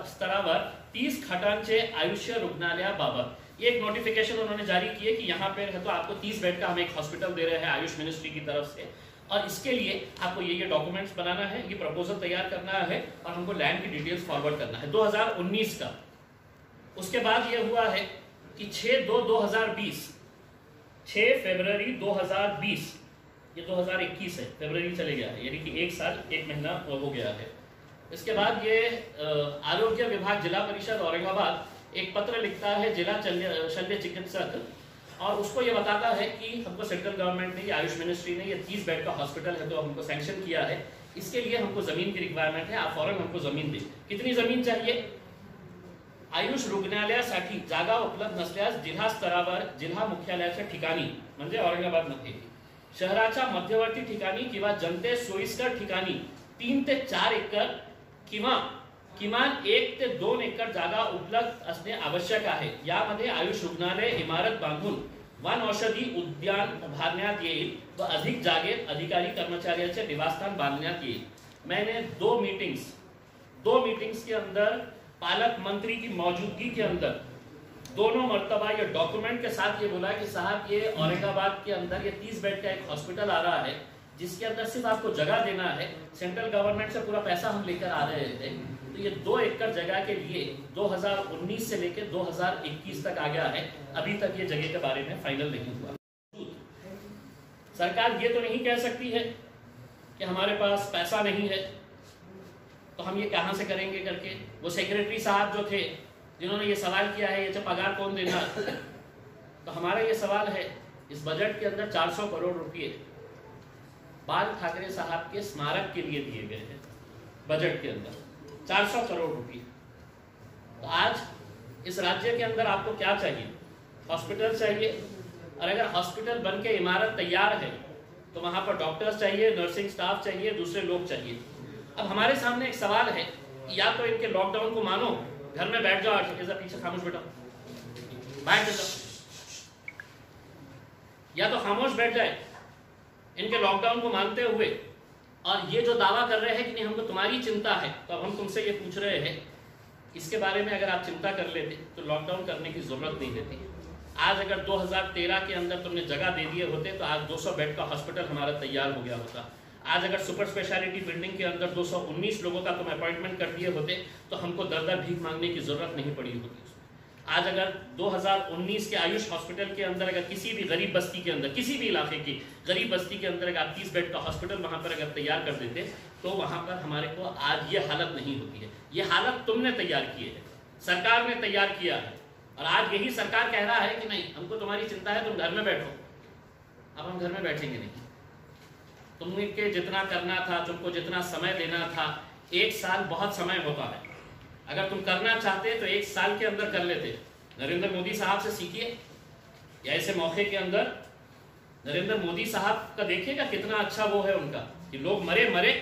स्तरावर 30 खाटांचे आयुष्य रुग्णालयाबाबत ये एक नोटिफिकेशन उन्होंने जारी किए कि यहाँ पे है तो आपको 30 बेड का हम एक हॉस्पिटल दे रहे हैं आयुष मिनिस्ट्री की तरफ से, और इसके लिए आपको ये डॉक्यूमेंट्स बनाना है, ये प्रपोजल तैयार करना है और हमको लैंड की डिटेल्स फॉरवर्ड करना है। 2019 का। उसके बाद ये हुआ है कि 6/2/2020, 6 फरवरी 2020, ये 2021 है, फरवरी चले गया है, यानी कि 1 साल 1 महीना हो गया है। इसके बाद ये आरोग्य विभाग जिला परिषद औरंगाबाद एक पत्र लिखता है जिला शल्य चिकित्सक, और उसको ये बताता है कि हमको सेंट्रल गवर्नमेंट ने, आयुष मिनिस्ट्री ने ये 30 बेड का हॉस्पिटल है तो हमको सैंक्शन किया है, इसके लिए हमको जमीन की रिक्वायरमेंट है, आप फौरन हमको जमीन दें। कितनी जमीन चाहिए? आयुष रुग्णालयासाठी जागा उपलब्ध नसल्यास जिल्हा स्तरावर जिल्हा मुख्यालयाच्या ठिकाणी म्हणजे औरंगाबादमध्ये शहराच्या मध्यवर्ती ठिकाणी किंवा जनतेस सोयीस्कर ठिकाणी 3 ते 4 एकर किंवा किमान 1 ते 2 एकर जागा उपलब्ध असणे आवश्यक आहे। यामध्ये आयुष रुग्णालय इमारत बांधून वन औषधी उद्यान उभारण्यात येईल व अधिक जागेत अधिकारी कर्मचाऱ्यांचे निवासस्थान बांधण्यात येईल। मैंने दो मीटिंग्स के अंदर पालक मंत्री की मौजूदगी के अंदर दोनों मर्तबा ये डॉक्यूमेंट के साथ ये बोला कि साहब ये औरंगाबाद के अंदर ये 30 बेड का एक हॉस्पिटल आ रहा है जिसके अंदर सिर्फ आपको जगह देना है, सेंट्रल गवर्नमेंट से पूरा पैसा हम लेकर आ रहे थे। तो ये 2 एकड़ जगह के लिए 2019 से लेकर 2021 तक आ गया है, अभी तक ये जगह के बारे में फाइनल नहीं हुआ। सरकार ये तो नहीं कह सकती है कि हमारे पास पैसा नहीं है तो हम ये कहां से करेंगे करके। वो सेक्रेटरी साहब जो थे जिन्होंने ये सवाल किया है ये पगार कौन देना, तो हमारा ये सवाल है इस बजट के अंदर 400 करोड़ रुपए बाल ठाकरे साहब के स्मारक के लिए दिए गए हैं। बजट के अंदर 400 करोड़ रुपए। तो आज इस राज्य के अंदर आपको क्या चाहिए? हॉस्पिटल चाहिए, और अगर हॉस्पिटल बन के इमारत तैयार है तो वहां पर डॉक्टर्स चाहिए, नर्सिंग स्टाफ चाहिए, दूसरे लोग चाहिए। अब हमारे सामने एक सवाल है, या तो इनके लॉकडाउन को मानो, घर में बैठ जाओ, पीछे खामोश बैठो, बैठ जाओ, या तो खामोश बैठ जाए इनके लॉकडाउन को मानते हुए, और ये जो दावा कर रहे हैं कि नहीं हमको तुम्हारी चिंता है, तो अब हम तुमसे ये पूछ रहे हैं इसके बारे में अगर आप चिंता कर लेते तो लॉकडाउन करने की जरूरत नहीं रहती। आज अगर 2013 के अंदर तुमने जगह दे दिए होते तो आज 200 बेड का हॉस्पिटल हमारा तैयार हो गया होता। आज अगर सुपर स्पेशलिटी बिल्डिंग के अंदर 219 लोगों का तुम अपॉइंटमेंट कर दिए होते तो हमको दर भीख मांगने की जरूरत नहीं पड़ी होती। आज अगर 2019 के आयुष हॉस्पिटल के अंदर अगर किसी भी गरीब बस्ती के अंदर, किसी भी इलाके की गरीब बस्ती के अंदर अगर 30 बेड का हॉस्पिटल वहां पर अगर तैयार कर देते तो वहां पर हमारे को आज ये हालत नहीं होती है। ये हालत तुमने तैयार की है, सरकार ने तैयार किया है, और आज यही सरकार कह रहा है कि नहीं हमको तुम्हारी चिंता है, तुम घर में बैठो। अब हम घर में बैठेंगे नहीं। तुमके जितना करना था, तुमको जितना समय देना था, 1 साल बहुत समय होता है। अगर तुम करना चाहते तो 1 साल के अंदर कर लेते। नरेंद्र मोदी साहब से सीखिए, या ऐसे मौके के अंदर नरेंद्र मोदी साहब का देखिएगा कितना अच्छा वो है उनका कि लोग मरे,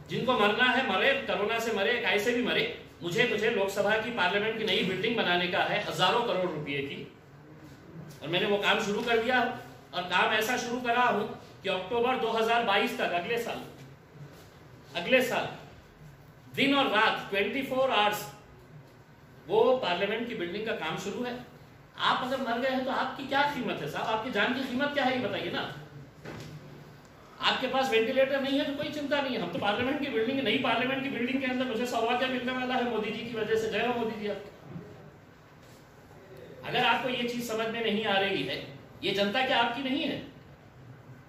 जिनको मरना है मरे, कोरोना से मरे, कैसे भी मरे। मुझे लोकसभा की पार्लियामेंट की नई बिल्डिंग बनाने का है हजारों करोड़ रुपए की, और मैंने वो काम शुरू कर दिया, और काम ऐसा शुरू करा हूं कि अक्टूबर 2022 तक, अगले साल दिन और रात 24 आवर्स वो पार्लियामेंट की बिल्डिंग का काम शुरू है। आप अगर मर गए हैं तो आपकी क्या कीमत है साहब? आपकी जान की कीमत क्या है ये बताइए ना। आपके पास वेंटिलेटर नहीं है तो कोई चिंता नहीं है, हम तो पार्लियामेंट की बिल्डिंग, नई पार्लियामेंट की बिल्डिंग के अंदर मुझे सौभाग्य मिलने वाला है मोदी जी की वजह से। जय हो मोदी जी आपको। अगर आपको ये चीज समझ में नहीं आ रही है, ये जनता क्या आपकी नहीं है?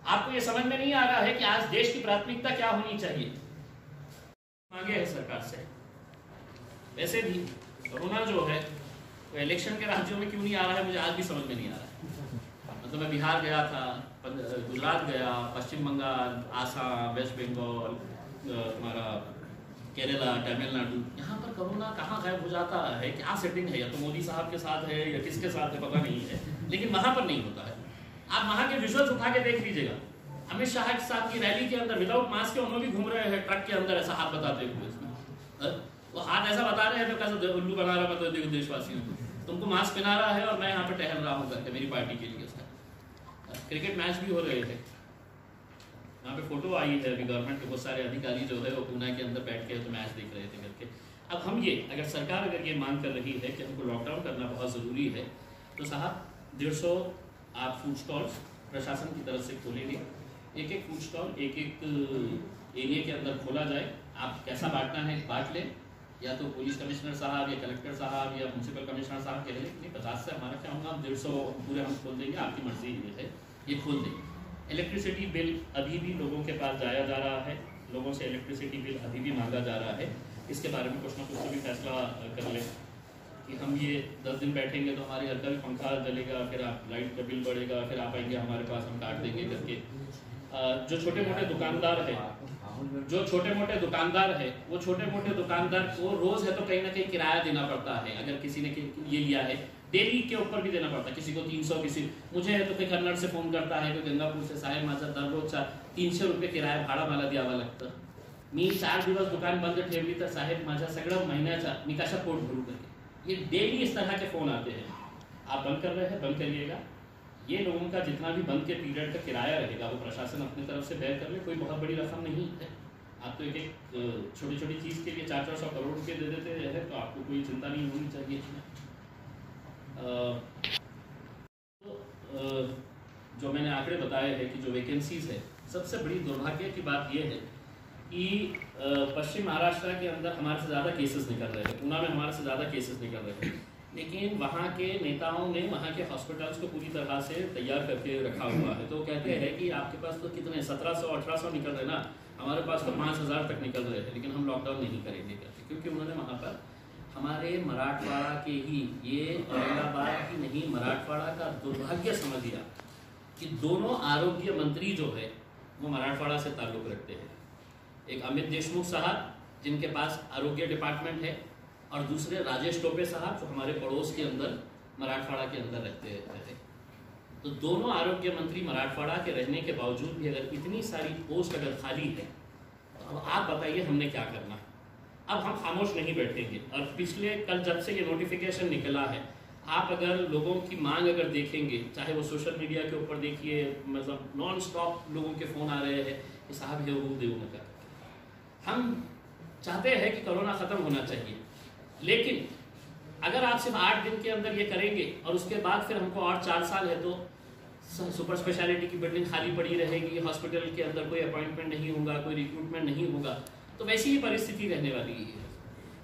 आपको ये समझ में नहीं आ रहा है कि आज देश की प्राथमिकता क्या होनी चाहिए? मांगे है सरकार से। वैसे भी कोरोना जो है वो इलेक्शन के राज्यों में क्यों नहीं आ रहा है मुझे आज भी समझ में नहीं आ रहा है। मतलब मैं बिहार गया था, गुजरात गया, पश्चिम बंगाल, आसाम, वेस्ट बंगाल, हमारा केरला, तमिलनाडु, यहाँ पर कोरोना कहाँ गायब हो जाता है, क्या सेटिंग है? या तो मोदी साहब के साथ है या किसके साथ है पता नहीं है, लेकिन वहां पर नहीं होता है। आप वहां के विजुअल्स उठा के देख लीजिएगा। अमित शाह साहब की रैली के अंदर विदाउट मास्क के उन्होंने भी घूम रहे हैं ट्रक के अंदर, ऐसा हाथ बताते हुए। इसमें वो हाथ ऐसा बता रहे हैं तो कैसे उल्लू बना रहा है, मतलब देशवासियों को तुमको मास्क पहना रहा है और मैं यहाँ पे टहल रहा हूँ करके मेरी पार्टी के लिए। उसका क्रिकेट मैच भी हो रहे थे, यहाँ पे फोटो आई है अभी, गवर्नमेंट के बहुत सारे अधिकारी जो है वो पूना के अंदर बैठ के तो मैच देख रहे थे करके। अब हम ये अगर सरकार अगर ये मांग कर रही है कि हमको लॉकडाउन करना बहुत ज़रूरी है तो साहब 150 आप फूड स्टॉल्स प्रशासन की तरफ से खोलेंगे, एक फूड स्टॉल एक एरिया के अंदर खोला जाए। आप कैसा बांटना है बांट लें, या तो पुलिस कमिश्नर साहब या कलेक्टर साहब या म्यूनसिपल कमिश्नर साहब कह रहे नहीं 50 से हमारा क्या होगा, हम 150 पूरे हम खोल देंगे, आपकी मर्जी है ये खोल देंगे। इलेक्ट्रिसिटी बिल अभी भी लोगों के पास जाया जा रहा है, लोगों से इलेक्ट्रिसिटी बिल अभी भी मांगा जा रहा है। इसके बारे में कुछ ना कुछ तो भी फैसला कर लें कि हम ये 10 दिन बैठेंगे तो हमारे घर का भी पंखा जलेगा, फिर आप लाइट का बिल बढ़ेगा, फिर आप आएंगे हमारे पास हम काट देंगे करके। जो छोटे मोटे दुकानदार हैं जो छोटे मोटे दुकानदार है, वो छोटे मोटे दुकानदार को रोज है तो कहीं ना कहीं किराया देना पड़ता है। अगर किसी ने ये लिया है डेली के ऊपर भी देना पड़ता है, किसी को 300, किसी मुझे है तो कोई कन्नड़ से फोन करता है, कोई गंगापूर से, साहेब माझा दररोजचा 300 रुपये किराया भाडा मला द्यावं लागतं, मी 4 दिवस दुकान बंद ठेवली तर साहेब माझ्या सगळं महिन्याचा मी कशा पोट भरू करके। ये डेली इस तरह के फोन आते हैं। आप बंद कर रहे हैं, बंद करिएगा। ये लोगों का जितना भी बंद के पीरियड का किराया रहेगा वो प्रशासन अपनी तरफ से बेयर कर ले, कोई बहुत बड़ी रकम नहीं है। आप तो एक छोटी छोटी चीज़ के लिए 400 करोड़ रुपये दे देते हैं, तो आपको कोई चिंता नहीं होनी चाहिए। जो मैंने आंकड़े बताए हैं कि जो वैकेंसीज है, सबसे बड़ी दुर्भाग्य की बात यह है कि पश्चिम महाराष्ट्र के अंदर हमारे से ज़्यादा केसेस निकल रहे हैं, ऊना में हमारे से ज़्यादा केसेस निकल रहे हैं, लेकिन वहाँ के नेताओं ने वहाँ के हॉस्पिटल्स को पूरी तरह से तैयार करके रखा हुआ है। तो कहते हैं कि आपके पास तो कितने 1700-1800 निकल रहे ना, हमारे पास तो 5000 तक निकल रहे हैं, लेकिन हम लॉकडाउन नहीं करेंगे करके, क्योंकि उन्होंने वहाँ पर हमारे मराठवाड़ा के ही, ये औरंगाबाद की नहीं, मराठवाड़ा का दुर्भाग्य समझ लिया कि दोनों आरोग्य मंत्री जो है वो मराठवाड़ा से ताल्लुक़ रखते हैं। एक अमित देशमुख साहब जिनके पास आरोग्य डिपार्टमेंट है, और दूसरे राजेश टोपे साहब जो हमारे पड़ोस के अंदर मराठवाड़ा के अंदर रहते हैं। तो दोनों आरोग्य मंत्री मराठवाड़ा के रहने के बावजूद भी अगर इतनी सारी पोस्ट अगर खाली है, तो अब आप बताइए हमने क्या करना है। अब हम खामोश नहीं बैठेंगे। और पिछले कल जब से ये नोटिफिकेशन निकला है, आप अगर लोगों की मांग अगर देखेंगे, चाहे वो सोशल मीडिया के ऊपर देखिए, मतलब नॉन स्टॉप लोगों के फ़ोन आ रहे हैं कि साहब ये वो देव न कर। हम चाहते हैं कि कोरोना ख़त्म होना चाहिए, लेकिन अगर आप सिर्फ 8 दिन के अंदर ये करेंगे और उसके बाद फिर हमको और 4 साल है तो सुपर स्पेशलिटी की बिल्डिंग खाली पड़ी रहेगी, हॉस्पिटल के अंदर कोई अपॉइंटमेंट नहीं होगा, कोई रिक्रूटमेंट नहीं होगा, तो वैसी ही परिस्थिति रहने वाली है।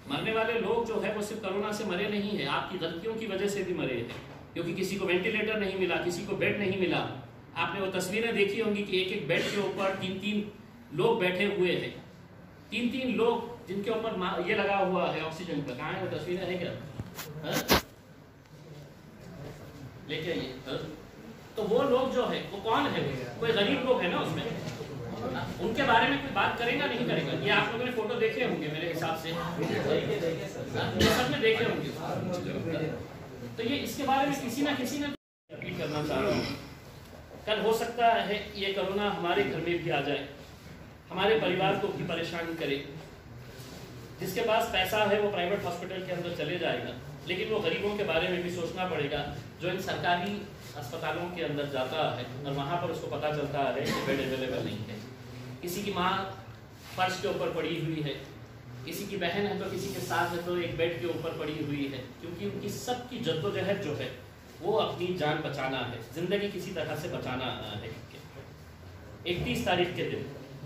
मरने वाले लोग जो है वो सिर्फ कोरोना से मरे नहीं है, आपकी गलतियों की वजह से भी मरे हैं, क्योंकि किसी को वेंटिलेटर नहीं मिला, किसी को बेड नहीं मिला। आपने वो तस्वीरें देखी होंगी कि एक एक बेड के ऊपर 3-3 लोग बैठे हुए हैं, 3-3 लोग जिनके ऊपर ये लगा हुआ है ऑक्सीजन का। कहाँ है वो तस्वीरें, है क्या? लेके आइए। तो वो लोग जो है वो कौन है? कोई गरीब लोग है ना उसमें, उनके बारे में कोई बात करेगा नहीं करेगा? ये आप लोगों ने फोटो देखे होंगे मेरे हिसाब से, सब में देखे होंगे। तो ये इसके बारे में किसी ना किसी ने अपील करना चाह रहा हूँ। कल हो सकता है ये कोरोना हमारे घर में भी आ जाए, हमारे परिवार को भी परेशान करे। जिसके पास पैसा है वो प्राइवेट हॉस्पिटल के अंदर चले जाएगा, लेकिन वो गरीबों के बारे में भी सोचना पड़ेगा जो इन सरकारी अस्पतालों के अंदर जाता है और वहाँ पर उसको पता चलता है कि बेड अवेलेबल नहीं है। किसी की माँ फर्श के ऊपर पड़ी हुई है, किसी की बहन है तो किसी के साथ है तो एक बेड के ऊपर पड़ी हुई है, क्योंकि उनकी सबकी जद्दोजहद जो है वो अपनी जान बचाना है, जिंदगी किसी तरह से बचाना है। 31 तारीख के दिन,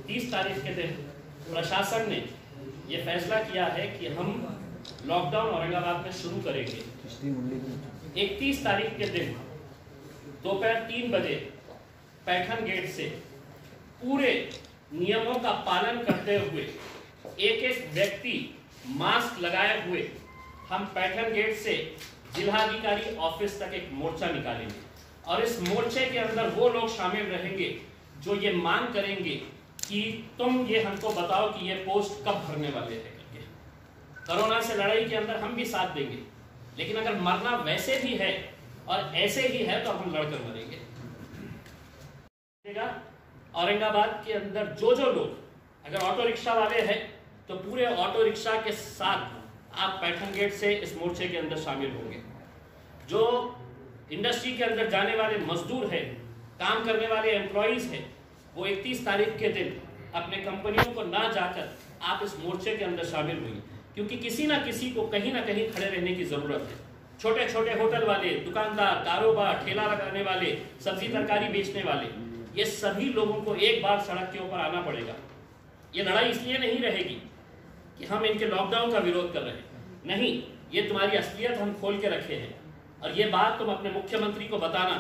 30 तारीख के दिन प्रशासन ने ये फैसला किया है कि हम लॉकडाउन औरंगाबाद में शुरू करेंगे। 31 तारीख के दिन दोपहर 3 बजे पैठन गेट से पूरे नियमों का पालन करते हुए एक एक व्यक्ति मास्क लगाए हुए हम पैठन गेट से जिलाधिकारी ऑफिस तक एक मोर्चा निकालेंगे। और इस मोर्चे के अंदर वो लोग शामिल रहेंगे जो ये मांग करेंगे कि तुम ये हमको बताओ कि ये पोस्ट कब भरने वाले हैं करके। कोरोना से लड़ाई के अंदर हम भी साथ देंगे, लेकिन अगर मरना वैसे भी है और ऐसे ही है तो हम लड़कर मरेंगे। औरंगाबाद के अंदर जो लोग अगर ऑटो रिक्शा वाले हैं तो पूरे ऑटो रिक्शा के साथ आप पैठन गेट से इस मोर्चे के अंदर शामिल होंगे। जो इंडस्ट्री के अंदर जाने वाले मजदूर हैं, काम करने वाले एम्प्लॉइज हैं, वो 31 तारीख के दिन अपने कंपनियों को ना जाकर आप इस मोर्चे के अंदर शामिल हुई, क्योंकि किसी ना किसी को कहीं ना कहीं खड़े रहने की जरूरत है। छोटे छोटे होटल वाले, दुकानदार, कारोबार, ठेला लगाने वाले, सब्जी तरकारी बेचने वाले, ये सभी लोगों को एक बार सड़क के ऊपर आना पड़ेगा। ये लड़ाई इसलिए नहीं रहेगी कि हम इनके लॉकडाउन का विरोध कर रहे हैं, नहीं, ये तुम्हारी असलियत हम खोल के रखे हैं। और ये बात तुम अपने मुख्यमंत्री को बताना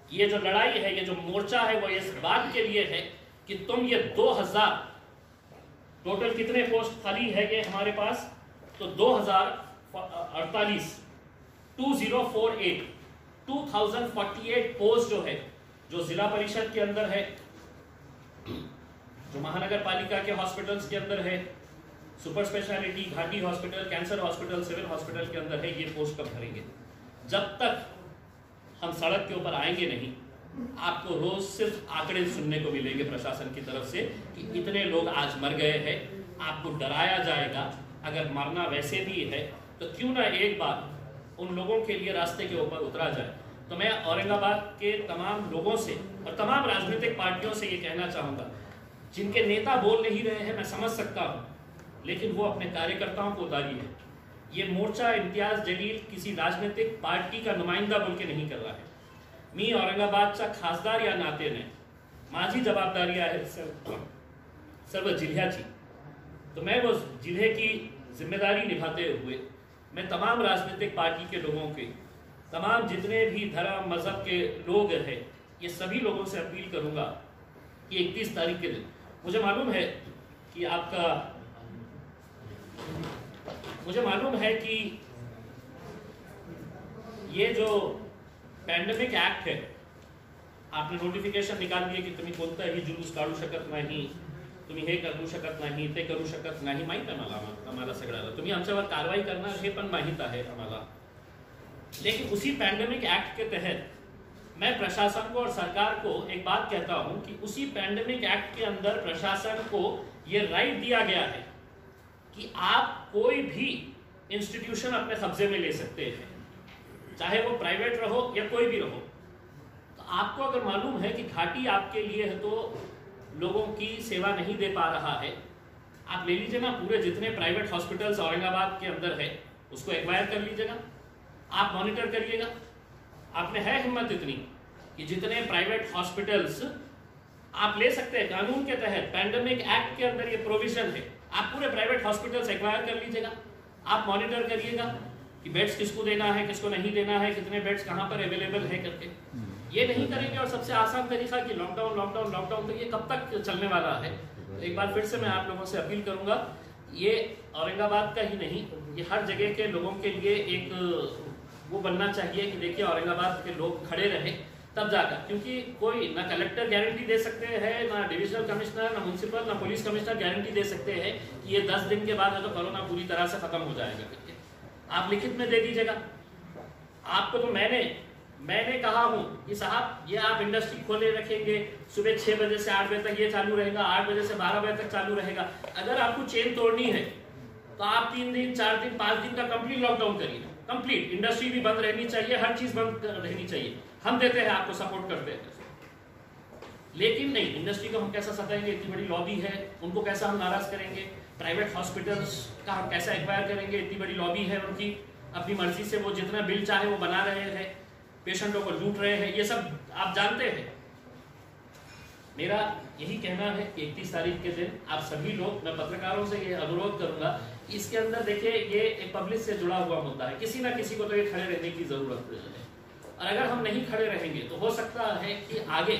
कि ये जो लड़ाई है, ये जो मोर्चा है, वो इस बात के लिए है कि तुम ये 2000 टोटल कितने पोस्ट खाली है ये हमारे पास, तो 2048 पोस्ट जो है, जो जिला परिषद के अंदर है, जो महानगर पालिका के हॉस्पिटल्स के अंदर है, super speciality, Ghati hospital, cancer hospital, civil hospital के अंदर है, ये पोस्ट कब भरेंगे? जब तक हम सड़क के ऊपर आएंगे नहीं, आपको रोज सिर्फ आंकड़े सुनने को मिलेंगे प्रशासन की तरफ से कि इतने लोग आज मर गए हैं। आपको डराया जाएगा। अगर मरना वैसे भी है तो क्यों ना एक बार उन लोगों के लिए रास्ते के ऊपर उतरा जाए। तो मैं औरंगाबाद के तमाम लोगों से और तमाम राजनीतिक पार्टियों से ये कहना चाहूँगा, जिनके नेता बोल नहीं रहे हैं, मैं समझ सकता हूँ, लेकिन वो अपने कार्यकर्ताओं को उतारिए। ये मोर्चा इम्तियाज जलील किसी राजनीतिक पार्टी का नुमाइंदा बोल के नहीं कर रहा है। मी औरंगाबादचा खासदार या नात्याने माझी जबाबदारी आहे सर्व जिल्ह्याची। तो मैं वो जिले की जिम्मेदारी निभाते हुए मैं तमाम राजनीतिक पार्टी के लोगों के, तमाम जितने भी धर्म मजहब के लोग हैं, ये सभी लोगों से अपील करूंगा कि 31 तारीख के दिन, मुझे मालूम है कि ये जो पॅन्डेमिक ऍक्ट है, आपने नोटिफिकेशन निकाल दिए की तुम्ही कोणताही जुलूस काढू शकत नाही, तुम्ही हे करू शकत नाही, ते करू शकत नाही, माहित आहे आम्हाला सगळ्याला, तुम्ही आमच्यावर कारवाई करणार हे पण माहित आहे आम्हाला। लेकिन उसी पैंडेमिक एक्ट के तहत मैं प्रशासन को और सरकार को एक बात कहता हूं कि उसी पैंडेमिक एक्ट के अंदर प्रशासन को ये राइट दिया गया है कि आप कोई भी इंस्टीट्यूशन अपने कब्जे में ले सकते हैं, चाहे वो प्राइवेट रहो या कोई भी रहो। तो आपको अगर मालूम है कि घाटी आपके लिए है तो लोगों की सेवा नहीं दे पा रहा है, आप ले लीजिए ना, पूरे जितने प्राइवेट हॉस्पिटल्स औरंगाबाद के अंदर है उसको एक्वायर कर लीजिएगा, आप मॉनिटर करिएगा। आप में है हिम्मत इतनी कि जितने प्राइवेट हॉस्पिटल्स आप ले सकते हैं, कानून के तहत पैंडेमिक एक्ट के अंदर ये प्रोविजन है, आप पूरे प्राइवेट हॉस्पिटल्स एक्वायर कर लीजिएगा, आप मॉनिटर करिएगा कि बेड्स किसको देना है, किसको नहीं देना है, कितने बेड्स कहाँ पर अवेलेबल है करके। ये नहीं करेंगे और सबसे आसान तरीका कि लॉकडाउन लॉकडाउन लॉकडाउन, तो ये कब तक चलने वाला है। तो एक बार फिर से मैं आप लोगों से अपील करूंगा, ये औरंगाबाद का ही नहीं, ये हर जगह के लोगों के लिए एक वो बनना चाहिए कि देखिए औरंगाबाद के लोग खड़े रहे तब जाकर, क्योंकि कोई ना कलेक्टर गारंटी दे सकते हैं, ना डिविजनल कमिश्नर, ना म्युनिसिपल, ना पुलिस कमिश्नर गारंटी दे सकते हैं कि ये 10 दिन के बाद है तो कोरोना पूरी तरह से खत्म हो जाएगा करके। आप लिखित में दे दीजिएगा। आपको तो मैंने कहा हूं कि साहब ये आप इंडस्ट्री खोले रखेंगे, सुबह 6 बजे से 8 बजे तक ये चालू रहेगा, 8 बजे से 12 बजे तक चालू रहेगा। अगर आपको चेन तोड़नी है तो आप 3 दिन 4 दिन 5 दिन का कंप्लीट लॉकडाउन करिए, कंप्लीट। इंडस्ट्री भी बंद रहनी चाहिए, हर चीज बंद रहनी चाहिए। हम देते हैं, आपको सपोर्ट करते हैं, लेकिन नहीं, इंडस्ट्री को हम कैसा सताएंगे, इतनी बड़ी लॉबी है, उनको कैसा हम नाराज करेंगे। प्राइवेट हॉस्पिटल्स का हम कैसा एक्वायर करेंगे, इतनी बड़ी लॉबी है उनकी, अपनी मर्जी से वो जितना बिल चाहे वो बना रहे हैं, पेशेंटों को लूट रहे हैं, ये सब आप जानते हैं। मेरा यही कहना है कि 31 तारीख के दिन आप सभी लोग, मैं पत्रकारों से ये अनुरोध करूंगा, इसके अंदर देखिए ये एक पब्लिक से जुड़ा हुआ मुद्दा है, किसी ना किसी को तो ये खड़े रहने की जरूरत है। और अगर हम नहीं खड़े रहेंगे तो हो सकता है कि आगे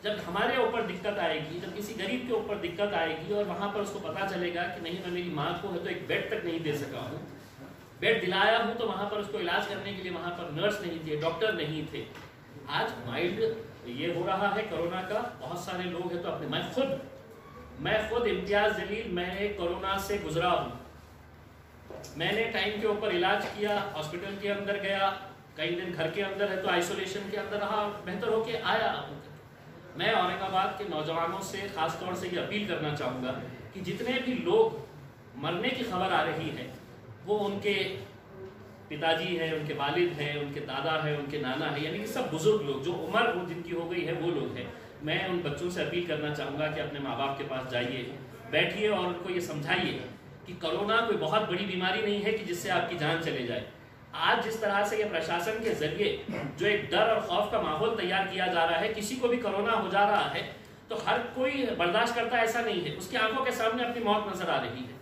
जब हमारे ऊपर दिक्कत आएगी, जब किसी गरीब के ऊपर दिक्कत आएगी और वहां पर उसको पता चलेगा कि नहीं, मैं मेरी माँ को है तो एक बेड तक नहीं दे सका हूँ, बेड दिलाया हूँ तो वहां पर उसको इलाज करने के लिए वहां पर नर्स नहीं थे, डॉक्टर नहीं थे। आज माइल्ड ये हो रहा है कोरोना का, बहुत सारे लोग हैं तो अपने, मैं खुद इम्तियाज जलील, मैंने कोरोना से गुजरा हूँ, मैंने टाइम के ऊपर इलाज किया, हॉस्पिटल के अंदर गया, कई दिन घर के अंदर है तो आइसोलेशन के अंदर रहा, बेहतर होके आया। मैं औरंगाबाद के नौजवानों से खास तौर से ये अपील करना चाहूंगा कि जितने भी लोग मरने की खबर आ रही है वो उनके पिताजी हैं, उनके वालिद हैं, उनके दादा हैं, उनके नाना है, यानी कि सब बुजुर्ग लोग जो उम्र जिनकी हो गई है वो लोग हैं। मैं उन बच्चों से अपील करना चाहूंगा कि अपने माँ बाप के पास जाइए, बैठिए और उनको ये समझाइए कि कोरोना कोई बहुत बड़ी बीमारी नहीं है कि जिससे आपकी जान चले जाए। आज जिस तरह से ये प्रशासन के जरिए जो एक डर और खौफ का माहौल तैयार किया जा रहा है, किसी को भी कोरोना हो जा रहा है तो हर कोई बर्दाश्त करता ऐसा नहीं है, उसकी आंखों के सामने अपनी मौत नजर आ रही है।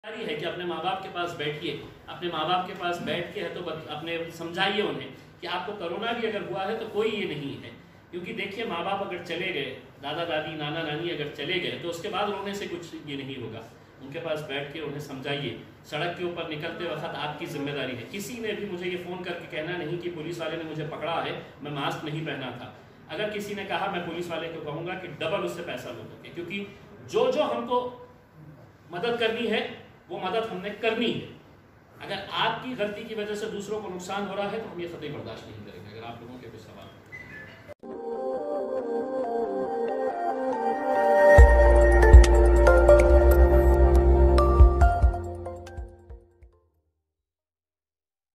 है कि अपने माँ बाप के पास बैठिए, अपने माँ बाप के पास बैठ के है तो अपने समझाइए उन्हें कि आपको कोरोना भी अगर हुआ है तो कोई ये नहीं है। क्योंकि देखिए माँ बाप अगर चले गए, दादा दादी नाना नानी अगर चले गए तो उसके बाद रोने से कुछ ये नहीं होगा। उनके पास बैठ के उन्हें समझाइए। सड़क के ऊपर निकलते वक्त आपकी जिम्मेदारी है। किसी ने भी मुझे ये फ़ोन करके कहना नहीं कि पुलिस वाले ने मुझे पकड़ा है, मैं मास्क नहीं पहना था। अगर किसी ने कहा, मैं पुलिस वाले को कहूँगा कि डबल उससे पैसा लो करके, क्योंकि जो जो हमको मदद करनी है वो मदद हमने करनी है। अगर आपकी गलती की वजह से दूसरों को नुकसान हो रहा है तो हम ये कतई बर्दाश्त नहीं करेंगे। अगर आप लोगों के कुछ सवाल